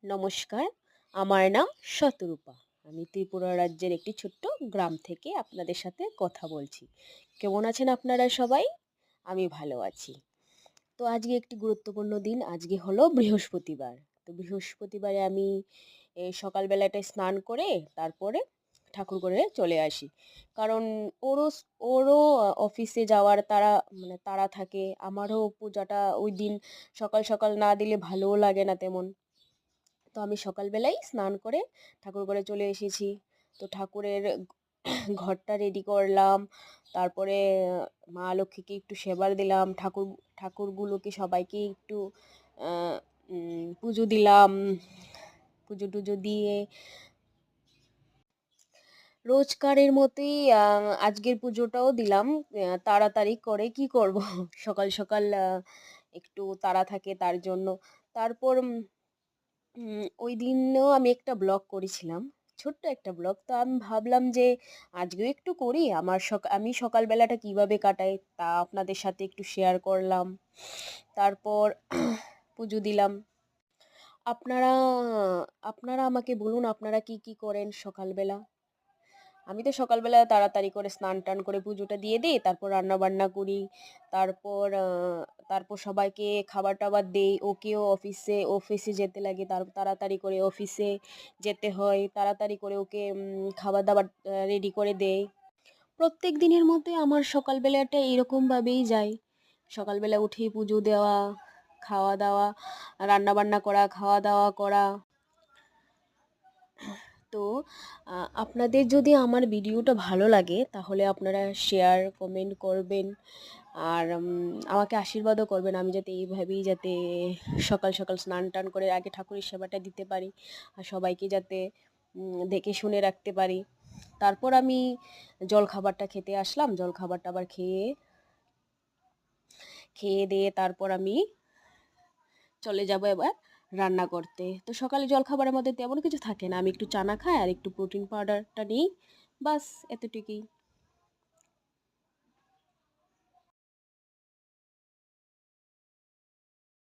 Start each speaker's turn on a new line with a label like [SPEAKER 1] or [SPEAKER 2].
[SPEAKER 1] নমস্কার, আমার নাম শতরূপা। আমি ত্রিপুরা রাজ্যের একটি ছোট্ট গ্রাম থেকে আপনাদের সাথে কথা বলছি। কেমন আছেন আপনারা সবাই? আমি ভালো আছি। তো আজকে একটি গুরুত্বপূর্ণ দিন। আজকে হলো বৃহস্পতিবার। তো বৃহস্পতিবারে আমি সকালবেলাটায় স্নান করে তারপরে ঠাকুরঘরে চলে আসি। কারণ ওরও অফিসে যাওয়ার তাড়া থাকে। আমারও পূজাটা ওইদিন সকাল, সকাল না দিলে ভালোও লাগে না তেমন। তো আমি সকালবেলাই স্নান করে ঠাকুরঘরে চলে এসেছি। তো ঠাকুরের ঘরটা রেডি করলাম। তারপরে মা লক্ষ্মীকে একটু সেবার দিলাম। ঠাকুরগুলোকে সবাইকে একটু আ পুজো দিলাম। পুজো-টুজো দিয়ে রোজকারের মতোই আজকের পুজোটাও দিলাম তাড়াতাড়ি করে। কি করব? সকাল, সকাল একটু তাড়া থাকে তার জন্য। তারপর ওইদিনও আমি একটা ব্লগ করেছিলাম। ছোট্ট একটা ব্লগ। তো আমি ভাবলাম যে আজকেও একটু করি। আমি সকালবেলাটা কিভাবে কাটাই তা আপনাদের সাথে একটু শেয়ার করলাম। তারপর পুজো দিলাম। আপনারা আপনারা আমাকে বলুন আপনারা কি করেন সকালবেলা? আমি তো সকালবেলা তাড়াতাড়ি করে স্নান-টান করে পুজোটা দিয়ে দেই। তারপর রান্না-বান্না করি। তারপর তারপর সবাইকে খাবার-টাবার দেই। ওকেও অফিসে যেতে লাগে। তাড়াতাড়ি করে অফিসে যেতে হয়। তাড়াতাড়ি করে ওকে খাবার-দাবার রেডি করে দেই। প্রত্যেক দিনের মতোই আমার সকালবেলাটা এরকমভাবেই যায়। সকালবেলা উঠেই পুজো দেওয়া, খাওয়া-দাওয়া, রান্না-বান্না করা, খাওয়া-দাওয়া করা। তো আ আপনাদের যদি আমার ভিডিওটা ভালো লাগে তাহলে আপনারা শেয়ার, কমেন্ট করবেন। আর আমাকে আশীর্বাদও করবেন। আমি যাতে এইভাবেই সকাল, সকাল স্নান-টান করে আগে ঠাকুরের সেবাটা দিতে পারি। আর সবাইকে যাতে দেখে শুনে রাখতে পারি। তারপর আমি জলখাবারটা খেতে আসলাম। জলখাবারটা আবার খেয়ে দিয়ে তারপর আমি চলে যাব এবার রান্না করতে। তো সকালে জলখাবারের মধ্যে তেমন কিছু থাকে না। আমি একটু চানা খাই আর একটু প্রোটিন পাউডারটা নিই। বাস এতটুকুই।